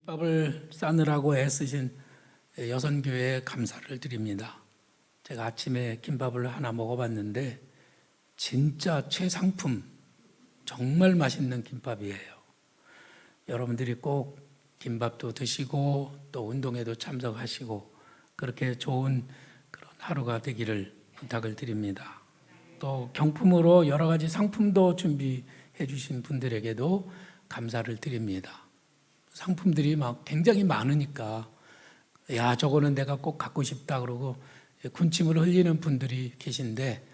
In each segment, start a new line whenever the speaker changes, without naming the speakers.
김밥을 싸느라고 애쓰신 여선교회에 감사를 드립니다. 제가 아침에 김밥을 하나 먹어봤는데 진짜 최상품, 정말 맛있는 김밥이에요. 여러분들이 꼭 김밥도 드시고 또 운동에도 참석하시고 그렇게 좋은 그런 하루가 되기를 부탁을 드립니다. 또 경품으로 여러 가지 상품도 준비해 주신 분들에게도 감사를 드립니다. 상품들이 막 굉장히 많으니까 야, 저거는 내가 꼭 갖고 싶다 그러고 군침을 흘리는 분들이 계신데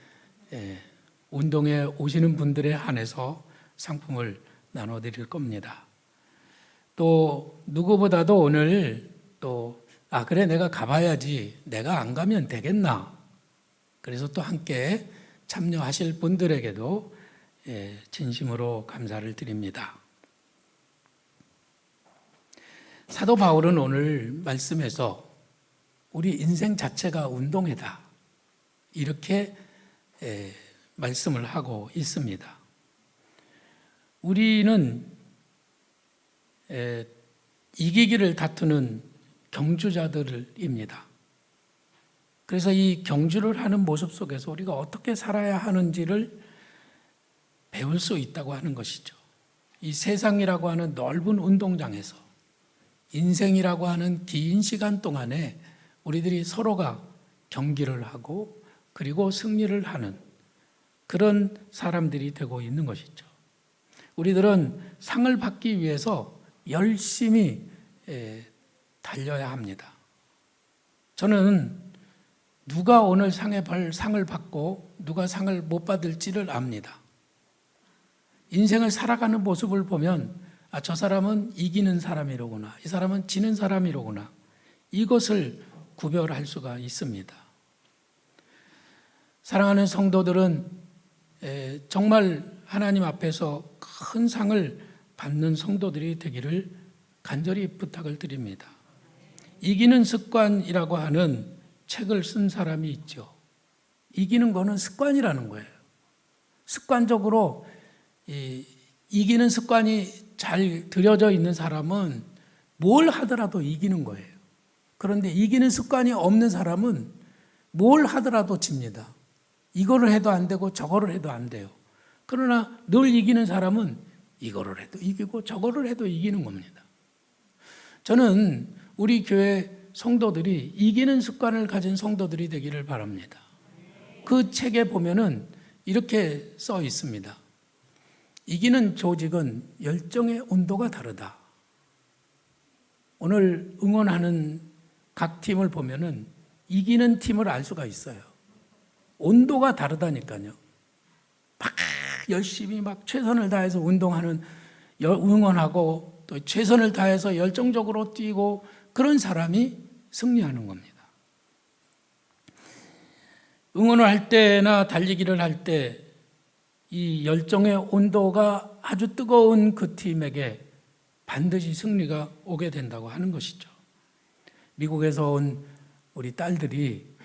운동에 오시는 분들에 한해서 상품을 나눠드릴 겁니다. 또 누구보다도 오늘 그래 내가 가봐야지, 내가 안 가면 되겠나, 그래서 또 함께 참여하실 분들에게도 진심으로 감사를 드립니다. 사도 바울은 오늘 말씀에서 우리 인생 자체가 운동회다, 이렇게 말씀을 하고 있습니다. 우리는 이기기를 다투는 경주자들입니다. 그래서 이 경주를 하는 모습 속에서 우리가 어떻게 살아야 하는지를 배울 수 있다고 하는 것이죠. 이 세상이라고 하는 넓은 운동장에서 인생이라고 하는 긴 시간 동안에 우리들이 서로가 경기를 하고 그리고 승리를 하는 그런 사람들이 되고 있는 것이죠. 우리들은 상을 받기 위해서 열심히 달려야 합니다. 저는 누가 오늘 상을 받고 누가 상을 못 받을지를 압니다. 인생을 살아가는 모습을 보면 저 사람은 이기는 사람이로구나, 이 사람은 지는 사람이로구나, 이것을 구별할 수가 있습니다. 사랑하는 성도들은 정말 하나님 앞에서 큰 상을 받는 성도들이 되기를 간절히 부탁을 드립니다. 이기는 습관이라고 하는 책을 쓴 사람이 있죠. 이기는 거는 습관이라는 거예요. 습관적으로 이기는 습관이 잘 들여져 있는 사람은 뭘 하더라도 이기는 거예요. 그런데 이기는 습관이 없는 사람은 뭘 하더라도 집니다. 이거를 해도 안 되고 저거를 해도 안 돼요. 그러나 늘 이기는 사람은 이거를 해도 이기고 저거를 해도 이기는 겁니다. 저는 우리 교회 성도들이 이기는 습관을 가진 성도들이 되기를 바랍니다. 그 책에 보면은 이렇게 써 있습니다. 이기는 조직은 열정의 온도가 다르다. 오늘 응원하는 각 팀을 보면은 이기는 팀을 알 수가 있어요. 온도가 다르다니까요. 막 열심히 막 최선을 다해서 운동하는, 응원하고 또 최선을 다해서 열정적으로 뛰고 그런 사람이 승리하는 겁니다. 응원을 할 때나 달리기를 할 때 이 열정의 온도가 아주 뜨거운 그 팀에게 반드시 승리가 오게 된다고 하는 것이죠. 미국에서 온 우리 딸들이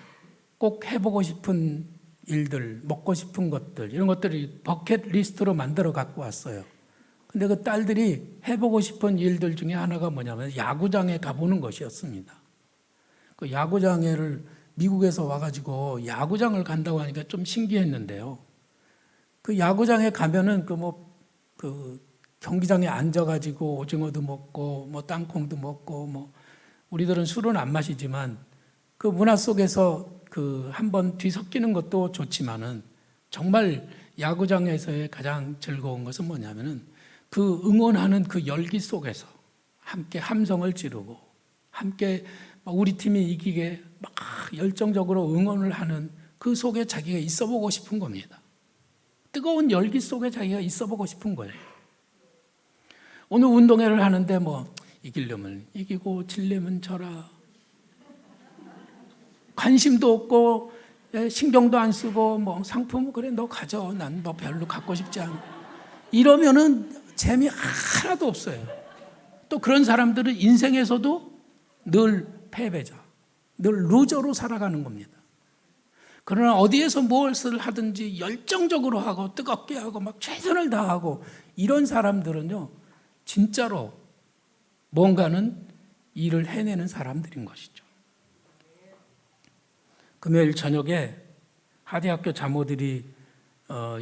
꼭 해보고 싶은 일들, 먹고 싶은 것들, 이런 것들을 버킷리스트로 만들어 갖고 왔어요. 근데 그 딸들이 해보고 싶은 일들 중에 하나가 뭐냐면 야구장에 가보는 것이었습니다. 그 야구장에를 미국에서 와가지고 야구장을 간다고 하니까 좀 신기했는데요. 그 야구장에 가면은 그 경기장에 앉아가지고 오징어도 먹고 땅콩도 먹고 우리들은 술은 안 마시지만 그 문화 속에서 한번 뒤섞이는 것도 좋지만은 정말 야구장에서의 가장 즐거운 것은 뭐냐면은 그 응원하는 그 열기 속에서 함께 함성을 지르고 함께 우리 팀이 이기게 막 열정적으로 응원을 하는 그 속에 자기가 있어 보고 싶은 겁니다. 뜨거운 열기 속에 자기가 있어 보고 싶은 거예요. 오늘 운동회를 하는데 이기려면 이기고 지려면 져라, 관심도 없고 신경도 안 쓰고 상품 그래 너 가져, 난 너 별로 갖고 싶지 않아, 이러면은 재미 하나도 없어요. 또 그런 사람들은 인생에서도 늘 패배자, 늘 루저로 살아가는 겁니다. 그러나 어디에서 무엇을 하든지 열정적으로 하고 뜨겁게 하고 막 최선을 다하고 이런 사람들은요, 진짜로 뭔가는 일을 해내는 사람들인 것이죠. 금요일 저녁에 하대학교 자모들이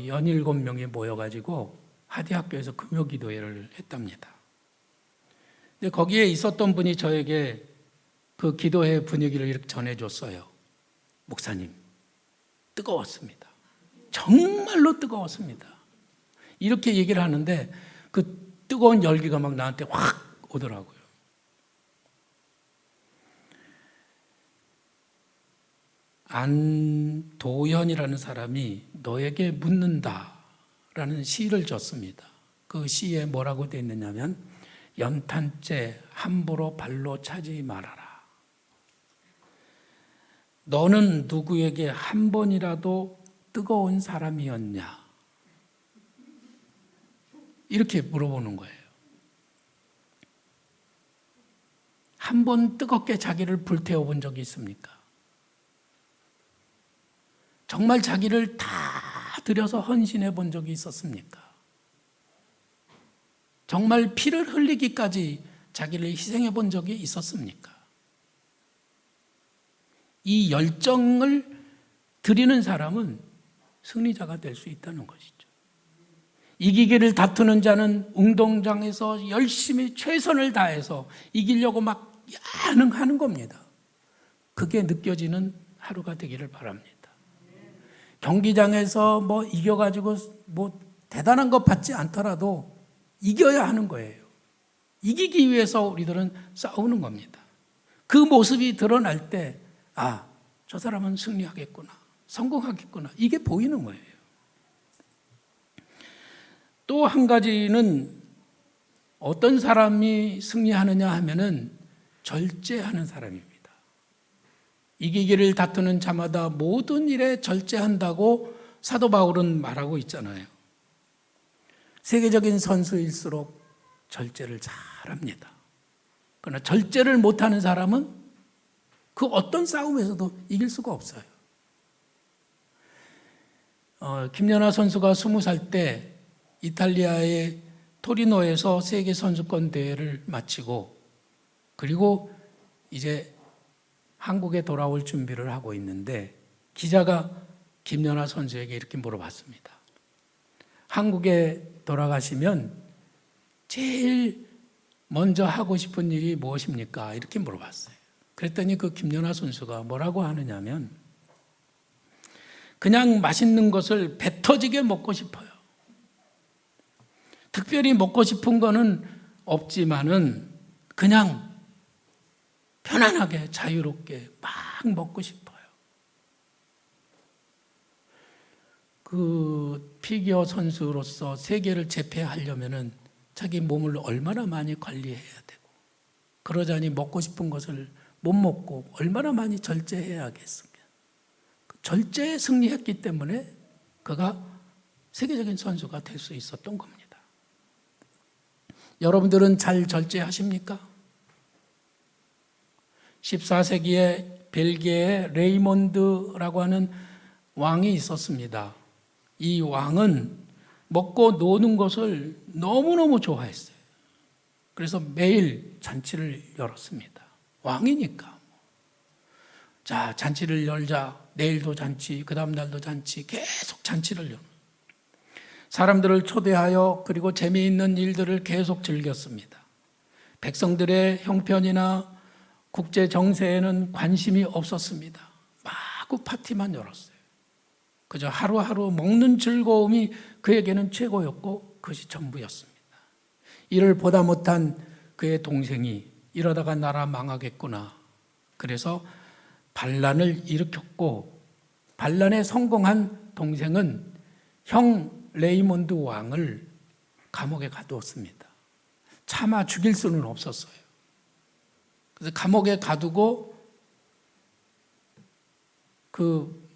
연일곱 명이 모여가지고 하대학교에서 금요기도회를 했답니다. 근데 거기에 있었던 분이 저에게 그 기도회 분위기를 이렇게 전해줬어요. 목사님, 뜨거웠습니다. 정말로 뜨거웠습니다. 이렇게 얘기를 하는데 그 뜨거운 열기가 막 나한테 확 오더라고요. 안도현이라는 사람이 너에게 묻는다라는 시를 줬습니다. 그 시에 뭐라고 되어 있느냐면 연탄재 함부로 발로 차지 말아라. 너는 누구에게 한 번이라도 뜨거운 사람이었냐? 이렇게 물어보는 거예요. 한 번 뜨겁게 자기를 불태워 본 적이 있습니까? 정말 자기를 다 들여서 헌신해 본 적이 있었습니까? 정말 피를 흘리기까지 자기를 희생해 본 적이 있었습니까? 이 열정을 드리는 사람은 승리자가 될 수 있다는 것이죠. 이기기를 다투는 자는 운동장에서 열심히 최선을 다해서 이기려고 막 야능하는 겁니다. 그게 느껴지는 하루가 되기를 바랍니다. 경기장에서 뭐 이겨가지고 뭐 대단한 거 받지 않더라도 이겨야 하는 거예요. 이기기 위해서 우리들은 싸우는 겁니다. 그 모습이 드러날 때, 아, 저 사람은 승리하겠구나, 성공하겠구나, 이게 보이는 거예요. 또 한 가지는 어떤 사람이 승리하느냐 하면은 절제하는 사람입니다. 이기기를 다투는 자마다 모든 일에 절제한다고 사도 바울은 말하고 있잖아요. 세계적인 선수일수록 절제를 잘합니다. 그러나 절제를 못하는 사람은 그 어떤 싸움에서도 이길 수가 없어요. 김연아 선수가 20살 때 이탈리아의 토리노에서 세계 선수권 대회를 마치고 그리고 이제 한국에 돌아올 준비를 하고 있는데 기자가 김연아 선수에게 이렇게 물어봤습니다. 한국에 돌아가시면 제일 먼저 하고 싶은 일이 무엇입니까? 이렇게 물어봤어요. 그랬더니 그 김연아 선수가 뭐라고 하느냐면 그냥 맛있는 것을 배 터지게 먹고 싶어요. 특별히 먹고 싶은 거는 없지만은 그냥 편안하게 자유롭게 막 먹고 싶어요. 그 피겨 선수로서 세계를 제패하려면은 자기 몸을 얼마나 많이 관리해야 되고 그러자니 먹고 싶은 것을 못 먹고 얼마나 많이 절제해야겠습니까? 절제에 승리했기 때문에 그가 세계적인 선수가 될 수 있었던 겁니다. 여러분들은 잘 절제하십니까? 14세기에 벨기에에 레이몬드라고 하는 왕이 있었습니다. 이 왕은 먹고 노는 것을 너무너무 좋아했어요. 그래서 매일 잔치를 열었습니다. 왕이니까. 자, 잔치를 열자. 내일도 잔치, 그 다음 날도 잔치, 계속 잔치를 열어요. 사람들을 초대하여 그리고 재미있는 일들을 계속 즐겼습니다. 백성들의 형편이나 국제 정세에는 관심이 없었습니다. 마구 파티만 열었어요. 그저 하루하루 먹는 즐거움이 그에게는 최고였고 그것이 전부였습니다. 이를 보다 못한 그의 동생이 이러다가 나라 망하겠구나. 그래서 반란을 일으켰고 반란에 성공한 동생은 형 레이몬드 왕을 감옥에 가두었습니다. 차마 죽일 수는 없었어요. 그래서 감옥에 가두고 그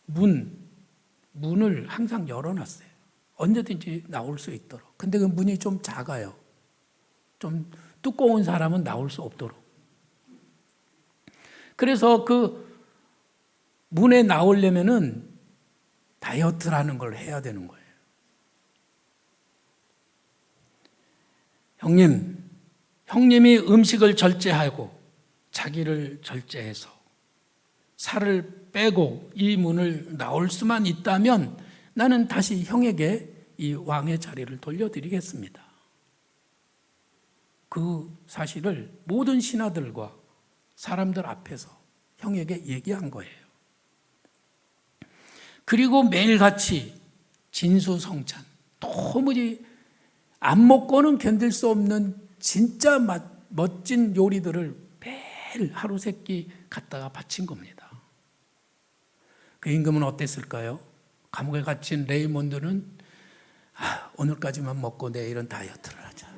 문을 항상 열어놨어요. 언제든지 나올 수 있도록. 근데 그 문이 좀 작아요. 좀 두꺼운 사람은 나올 수 없도록. 그래서 그 문에 나오려면은 다이어트라는 걸 해야 되는 거예요. 형님, 형님이 음식을 절제하고 자기를 절제해서 살을 빼고 이 문을 나올 수만 있다면 나는 다시 형에게 이 왕의 자리를 돌려드리겠습니다. 그 사실을 모든 신하들과 사람들 앞에서 형에게 얘기한 거예요. 그리고 매일같이 진수성찬, 도무지 안 먹고는 견딜 수 없는 진짜 멋진 요리들을 매일 하루 세 끼 갖다가 바친 겁니다. 그 임금은 어땠을까요? 감옥에 갇힌 레이몬드는 오늘까지만 먹고 내일은 다이어트를 하자.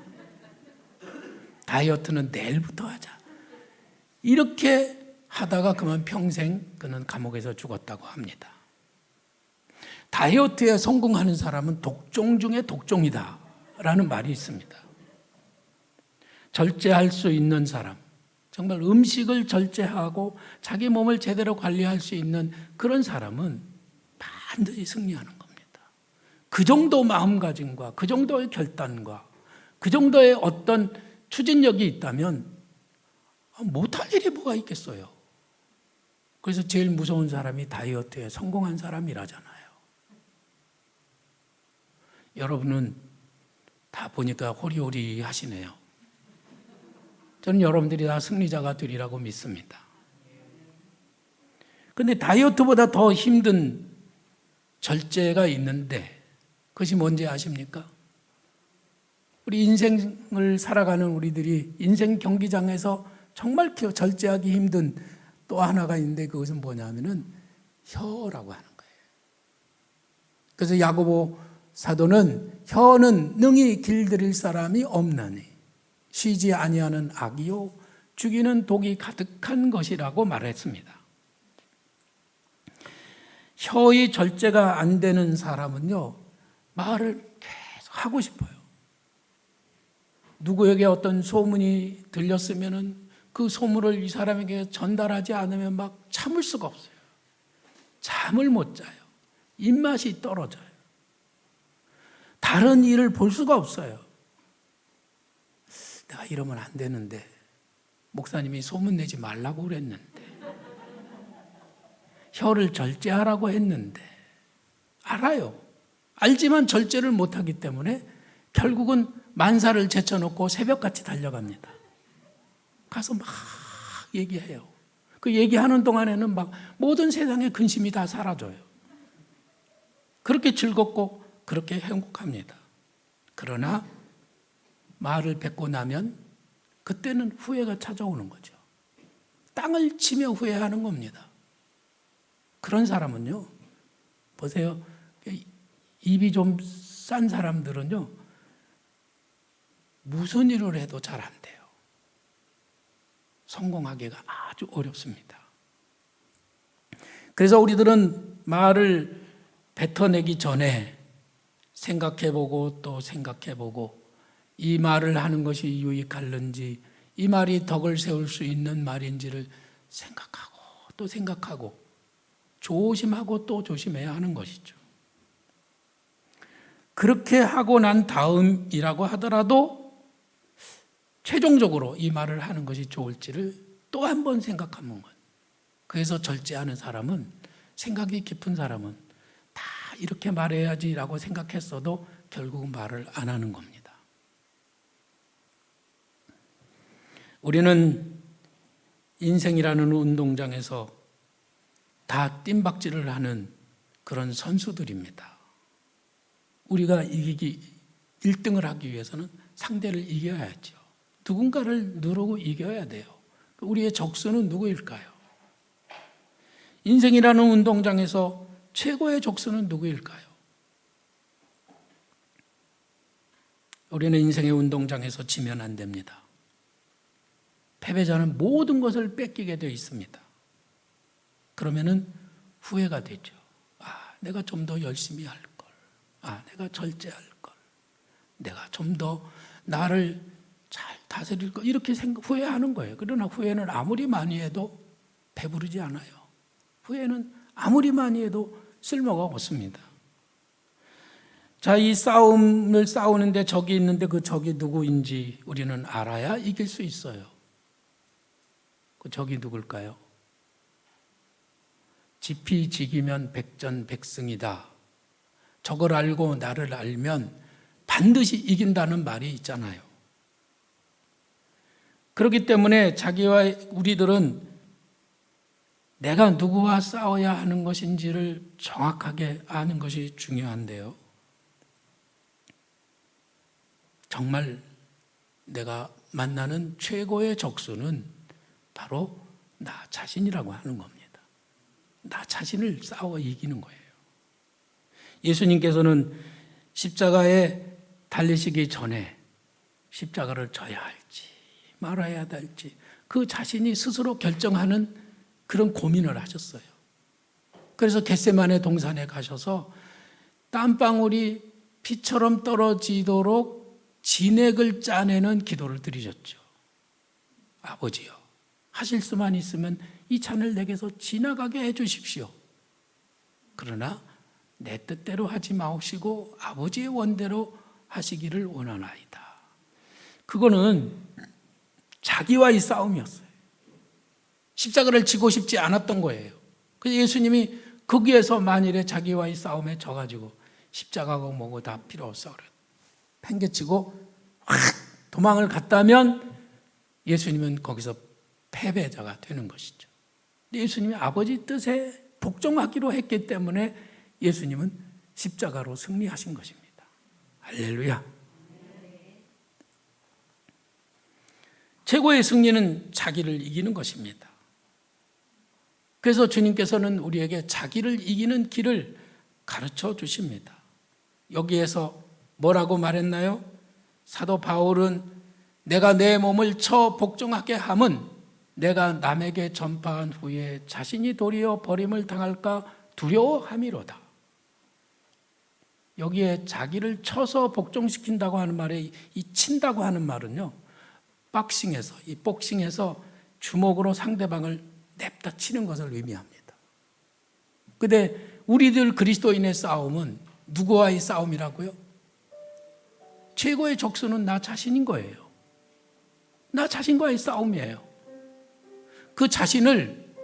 다이어트는 내일부터 하자. 이렇게 하다가 그만 평생 그는 감옥에서 죽었다고 합니다. 다이어트에 성공하는 사람은 독종 중에 독종이다 라는 말이 있습니다. 절제할 수 있는 사람, 정말 음식을 절제하고 자기 몸을 제대로 관리할 수 있는 그런 사람은 반드시 승리하는 겁니다. 그 정도 마음가짐과 그 정도의 결단과 그 정도의 어떤 추진력이 있다면 못할 일이 뭐가 있겠어요. 그래서 제일 무서운 사람이 다이어트에 성공한 사람이라잖아요. 여러분은 다 보니까 호리호리 하시네요. 저는 여러분들이 다 승리자가 되리라고 믿습니다. 그런데 다이어트보다 더 힘든 절제가 있는데 그것이 뭔지 아십니까? 우리 인생을 살아가는 우리들이 인생 경기장에서 정말 절제하기 힘든 또 하나가 있는데 그것은 뭐냐면은 혀라고 하는 거예요. 그래서 야고보 사도는 혀는 능히 길들일 사람이 없나니 쉬지 아니하는 악이요 죽이는 독이 가득한 것이라고 말했습니다. 혀의 절제가 안 되는 사람은요, 말을 계속 하고 싶어요. 누구에게 어떤 소문이 들렸으면은 그 소문을 이 사람에게 전달하지 않으면 막 참을 수가 없어요. 잠을 못 자요. 입맛이 떨어져요. 다른 일을 볼 수가 없어요. 내가 이러면 안 되는데 목사님이 소문내지 말라고 그랬는데 혀를 절제하라고 했는데 알아요. 알지만 절제를 못하기 때문에 결국은 만사를 제쳐놓고 새벽같이 달려갑니다. 가서 막 얘기해요. 그 얘기하는 동안에는 막 모든 세상의 근심이 다 사라져요. 그렇게 즐겁고 그렇게 행복합니다. 그러나 말을 뱉고 나면 그때는 후회가 찾아오는 거죠. 땅을 치며 후회하는 겁니다. 그런 사람은요, 보세요. 입이 좀 싼 사람들은요, 무슨 일을 해도 잘 안 돼요. 성공하기가 아주 어렵습니다. 그래서 우리들은 말을 뱉어내기 전에 생각해보고 또 생각해보고 이 말을 하는 것이 유익할는지 이 말이 덕을 세울 수 있는 말인지를 생각하고 또 생각하고 조심하고 또 조심해야 하는 것이죠. 그렇게 하고 난 다음이라고 하더라도 최종적으로 이 말을 하는 것이 좋을지를 또 한 번 생각하는 것. 그래서 절제하는 사람은, 생각이 깊은 사람은 다 이렇게 말해야지라고 생각했어도 결국은 말을 안 하는 겁니다. 우리는 인생이라는 운동장에서 다 뜀박질을 하는 그런 선수들입니다. 우리가 1등을 하기 위해서는 상대를 이겨야죠. 누군가를 누르고 이겨야 돼요. 우리의 적수는 누구일까요? 인생이라는 운동장에서 최고의 적수는 누구일까요? 우리는 인생의 운동장에서 지면 안 됩니다. 패배자는 모든 것을 뺏기게 되어 있습니다. 그러면은 후회가 되죠. 내가 좀 더 열심히 할 걸. 내가 절제할 걸. 내가 좀 더 나를 잘 다스릴 걸. 이렇게 후회하는 거예요. 그러나 후회는 아무리 많이 해도 배부르지 않아요. 후회는 아무리 많이 해도 쓸모가 없습니다. 자, 이 싸움을 싸우는데 적이 있는데 그 적이 누구인지 우리는 알아야 이길 수 있어요. 그 적이 누굴까요? 지피지기면 백전백승이다. 적을 알고 나를 알면 반드시 이긴다는 말이 있잖아요. 그렇기 때문에 자기와 우리들은 내가 누구와 싸워야 하는 것인지를 정확하게 아는 것이 중요한데요. 정말 내가 만나는 최고의 적수는 바로 나 자신이라고 하는 겁니다. 나 자신을 싸워 이기는 거예요. 예수님께서는 십자가에 달리시기 전에 십자가를 져야 할지 말아야 할지 그 자신이 스스로 결정하는 그런 고민을 하셨어요. 그래서 겟세마네 동산에 가셔서 땀방울이 피처럼 떨어지도록 진액을 짜내는 기도를 드리셨죠. 아버지요, 하실 수만 있으면 이 잔을 내게서 지나가게 해 주십시오. 그러나 내 뜻대로 하지 마옵시고 아버지의 원대로 하시기를 원하나이다. 그거는 자기와의 싸움이었어요. 십자가를 지고 싶지 않았던 거예요. 그래서 예수님이 거기에서 만일에 자기와의 싸움에 져가지고 십자가고 뭐고 다 필요 없어 그래. 팽개치고 확 도망을 갔다면 예수님은 거기서 패배자가 되는 것이죠. 예수님이 아버지 뜻에 복종하기로 했기 때문에 예수님은 십자가로 승리하신 것입니다. 할렐루야. 최고의 승리는 자기를 이기는 것입니다. 그래서 주님께서는 우리에게 자기를 이기는 길을 가르쳐 주십니다. 여기에서 뭐라고 말했나요? 사도 바울은 내가 내 몸을 쳐 복종하게 함은 내가 남에게 전파한 후에 자신이 도리어 버림을 당할까 두려워함이로다. 여기에 자기를 쳐서 복종시킨다고 하는 말에 이 친다고 하는 말은요, 복싱에서 주먹으로 상대방을 냅다 치는 것을 의미합니다. 근데 우리들 그리스도인의 싸움은 누구와의 싸움이라고요? 최고의 적수는 나 자신인 거예요. 나 자신과의 싸움이에요. 그 자신을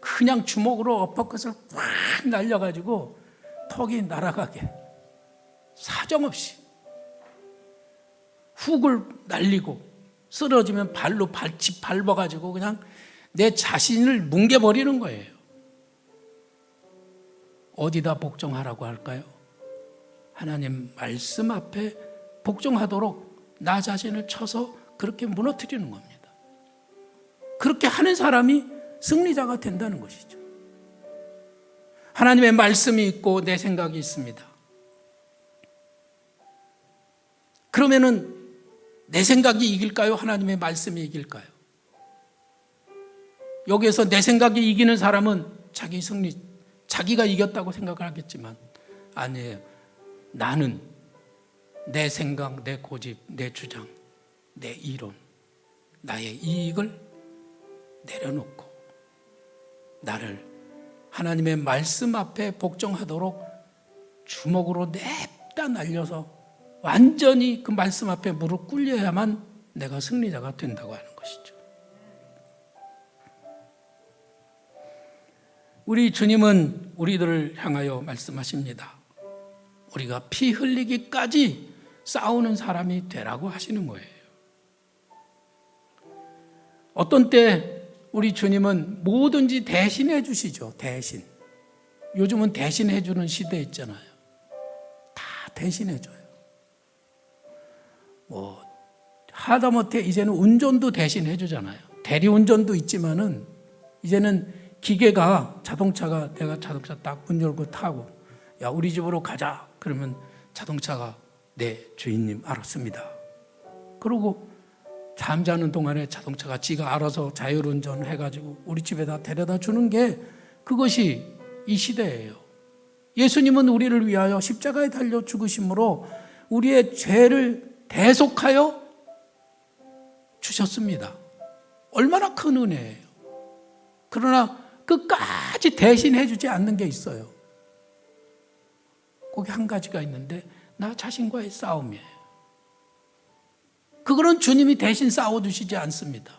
그냥 주먹으로 어퍼컷을 확 날려가지고 턱이 날아가게 사정없이 훅을 날리고 쓰러지면 발로 밟아가지고 그냥 내 자신을 뭉개버리는 거예요. 어디다 복종하라고 할까요? 하나님 말씀 앞에 복종하도록 나 자신을 쳐서 그렇게 무너뜨리는 겁니다. 그렇게 하는 사람이 승리자가 된다는 것이죠. 하나님의 말씀이 있고 내 생각이 있습니다. 그러면은 내 생각이 이길까요? 하나님의 말씀이 이길까요? 여기에서 내 생각이 이기는 사람은 자기가 이겼다고 생각을 하겠지만 아니에요. 나는 내 생각, 내 고집, 내 주장, 내 이론, 나의 이익을 내려놓고 나를 하나님의 말씀 앞에 복종하도록 주먹으로 냅다 날려서 완전히 그 말씀 앞에 무릎 꿇려야만 내가 승리자가 된다고 하는 것이죠. 우리 주님은 우리들을 향하여 말씀하십니다. 우리가 피 흘리기까지 싸우는 사람이 되라고 하시는 거예요. 어떤 때 우리 주님은 뭐든지 대신해 주시죠. 대신. 요즘은 대신해 주는 시대 있잖아요. 다 대신해 줘요. 하다못해 이제는 운전도 대신해 주잖아요. 대리운전도 있지만은 이제는 기계가 내가 자동차 딱 문 열고 타고 야 우리 집으로 가자 그러면 자동차가 네 주인님 알았습니다. 그러고 잠자는 동안에 자동차가 지가 알아서 자율운전 해가지고 우리 집에다 데려다 주는 게 그것이 이 시대예요. 예수님은 우리를 위하여 십자가에 달려 죽으심으로 우리의 죄를 대속하여 주셨습니다. 얼마나 큰 은혜예요. 그러나 끝까지 대신해 주지 않는 게 있어요. 거기 한 가지가 있는데 나 자신과의 싸움이에요. 그거는 주님이 대신 싸워주시지 않습니다.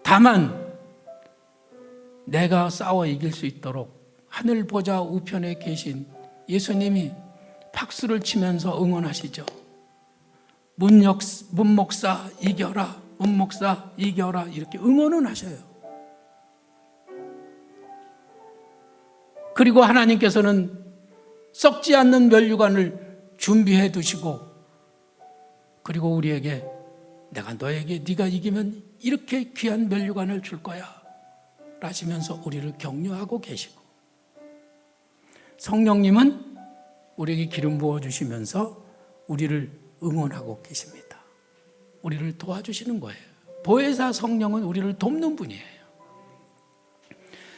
다만 내가 싸워 이길 수 있도록 하늘 보좌 우편에 계신 예수님이 박수를 치면서 응원하시죠. 문목사 이겨라, 문목사 이겨라, 이렇게 응원은 하셔요. 그리고 하나님께서는 썩지 않는 면류관을 준비해 두시고, 그리고 우리에게 내가 너에게 네가 이기면 이렇게 귀한 면류관을 줄 거야 라시면서 우리를 격려하고 계시고, 성령님은 우리에게 기름 부어주시면서 우리를 응원하고 계십니다. 우리를 도와주시는 거예요. 보혜사 성령은 우리를 돕는 분이에요.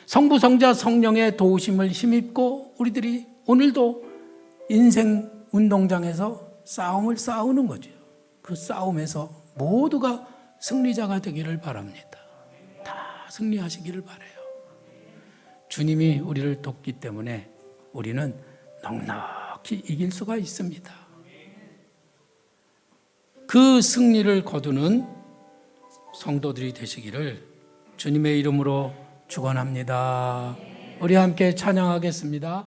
성부, 성자, 성령의 도우심을 힘입고 우리들이 오늘도 인생 운동장에서 싸움을 싸우는 거죠. 그 싸움에서 모두가 승리자가 되기를 바랍니다. 다 승리하시기를 바라요. 주님이 우리를 돕기 때문에 우리는 넉넉히 이길 수가 있습니다. 그 승리를 거두는 성도들이 되시기를 주님의 이름으로 축원합니다. 우리 함께 찬양하겠습니다.